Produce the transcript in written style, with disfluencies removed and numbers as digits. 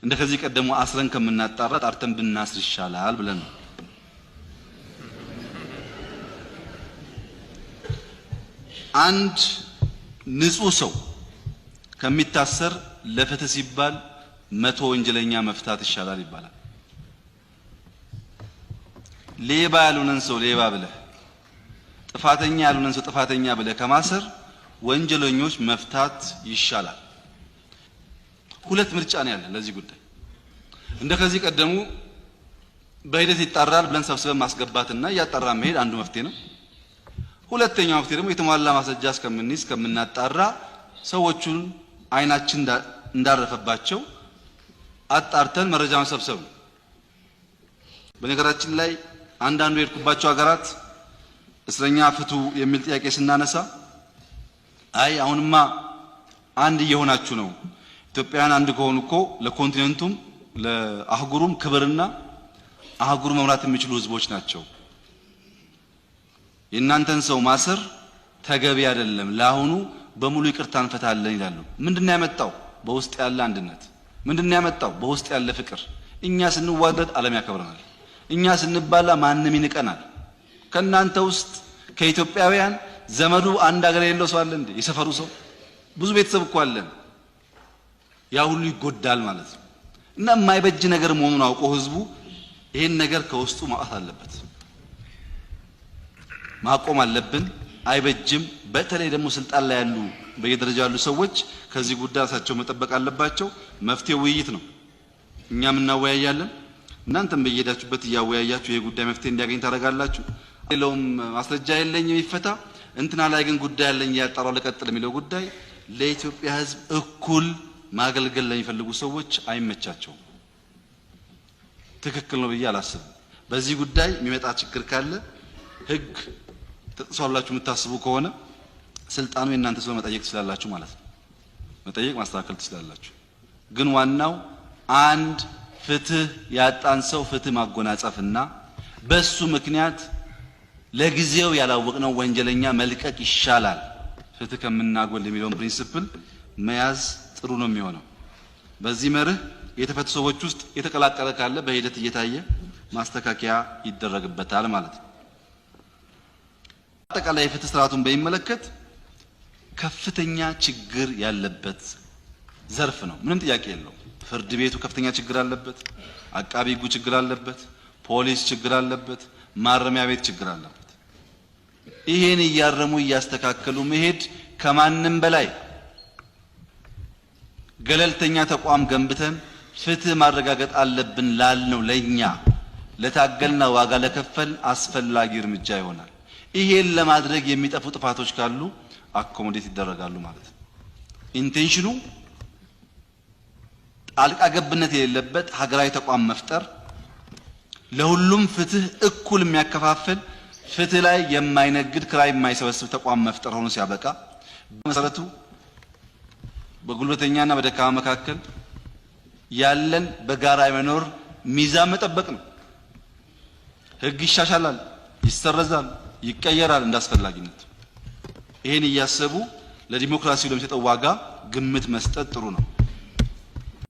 እንደከዚህ ቀደሙ አስረን ከምናጣራ ጣርተን ብናስር ይሻላል ብለን ነው። አንድ ንጹህ ሰው ከሚታሰር ለፍትህ ሲባል 100 ወንጀለኛ መፍታት ይሻላል ይባላል። ሌባ ያሉንን ሰው ሌባ ብለህ ጥፋተኛ ያሉንን ሰው ጥፋተኛ ብለህ ከማሰር ወንጀለኞች መፍታት ይሻላል። ሁለት ምርጫ ነው ያለን ለዚህ ጉዳይ። እንደከዚህ ቀደሙ በሂደት ይጣራል ብለን ሰብስበን ማስገባትና ያጣራ መሄድ አንዱ መፍትሄ ነው። ሁለተኛው መፍትሄ ደግሞ የተሟላ ማስረጃ እስከምንይዝ ከምናጣራ ሰዎቹን አይናችን እንዳረፈባቸው አጣርተን መረጃ መሰብሰብ ነው። በነገራችን ላይ አንዳንዱ የሄድኩባቸው ሀገራት እስረኛ ፍቱ የሚል ጥያቄ ስናነሳ አይ አሁንማ አንድ እየሆናችሁ ነው፣ ኢትዮጵያውያን አንድ ከሆኑ እኮ ለኮንቲኔንቱም ለአህጉሩም ክብርና አህጉሩ መምራት የሚችሉ ህዝቦች ናቸው፣ የእናንተን ሰው ማሰር ተገቢ አይደለም፣ ለአሁኑ በሙሉ ይቅርታ እንፈታለን ይላሉ። ምንድነው ያመጣው? በውስጥ ያለ አንድነት። ምንድነው ያመጣው? በውስጥ ያለ ፍቅር። እኛ ስንዋደድ ዓለም ያከብረናል። እኛ ስንባላ ማንም ይንቀናል። ከናንተ ውስጥ ከኢትዮጵያውያን ዘመዱ አንድ ሀገር የሌለው ሰው አለ እንዴ? የሰፈሩ ሰው ብዙ ቤተሰብ እኮ አለን። ያ ሁሉ ይጎዳል ማለት ነው። እና የማይበጅ ነገር መሆኑን አውቆ ህዝቡ ይሄን ነገር ከውስጡ ማውጣት አለበት፣ ማቆም አለብን። አይበጅም። በተለይ ደግሞ ስልጣን ላይ ያሉ በየደረጃው ያሉ ሰዎች ከዚህ ጉዳይ ራሳቸው መጠበቅ አለባቸው። መፍትሄው ውይይት ነው። እኛም እናወያያለን፣ እናንተም በየሄዳችሁበት እያወያያችሁ ይሄ ጉዳይ መፍትሄ እንዲያገኝ ታደርጋላችሁ። ሌላውም ማስረጃ የለኝም ይፈታ እንትና ላይ ግን ጉዳይ ያለኝ ያጣራው ለቀጥል የሚለው ጉዳይ ለኢትዮጵያ ህዝብ እኩል ማገልገል ለሚፈልጉ ሰዎች አይመቻቸውም። ትክክል ነው ብዬ አላስብም። በዚህ ጉዳይ የሚመጣ ችግር ካለ ህግ ተጥሷላችሁ የምታስቡ ከሆነ ስልጣኑ የእናንተ ሰው መጠየቅ ትችላላችሁ ማለት ነው። መጠየቅ ማስተካከል ትችላላችሁ። ግን ዋናው አንድ ፍትህ ያጣን ሰው ፍትህ ማጎናጸፍና በሱ ምክንያት ለጊዜው ያላወቅነው ወንጀለኛ መልቀቅ ይሻላል ፍትህ ከምናጎል የሚለውን ፕሪንሲፕል መያዝ ጥሩ ነው የሚሆነው። በዚህ መርህ የተፈቱ ሰዎች ውስጥ የተቀላቀለ ካለ በሂደት እየታየ ማስተካከያ ይደረግበታል ማለት ነው። አጠቃላይ የፍትህ ስርዓቱን በሚመለከት ከፍተኛ ችግር ያለበት ዘርፍ ነው፣ ምንም ጥያቄ የለውም። ፍርድ ቤቱ ከፍተኛ ችግር አለበት፣ አቃቢ ህጉ ችግር አለበት፣ ፖሊስ ችግር አለበት፣ ማረሚያ ቤት ችግር አለበት። ይሄን እያረሙ እያስተካከሉ መሄድ ከማንም በላይ ገለልተኛ ተቋም ገንብተን ፍትህ ማረጋገጥ አለብን ላልነው ለኛ ለታገልና ዋጋ ለከፈል አስፈላጊ እርምጃ ይሆናል። ይሄን ለማድረግ የሚጠፉ ጥፋቶች ካሉ አኮሞዴት ይደረጋሉ ማለት ነው። ኢንቴንሽኑ ጣልቃ ገብነት የሌለበት ሀገራዊ ተቋም መፍጠር፣ ለሁሉም ፍትህ እኩል የሚያከፋፍል ፍትህ ላይ የማይነግድ ክራይ የማይሰበስብ ተቋም መፍጠር ሆኖ ሲያበቃ መሰረቱ በጉልበተኛና በደካማ መካከል ያለን በጋራ የመኖር ሚዛን መጠበቅ ነው። ህግ ይሻሻላል፣ ይሰረዛል፣ ይቀየራል እንዳስፈላጊነቱ። ይሄን እያሰቡ ለዲሞክራሲው ለሚሰጠው ዋጋ ግምት መስጠት ጥሩ ነው።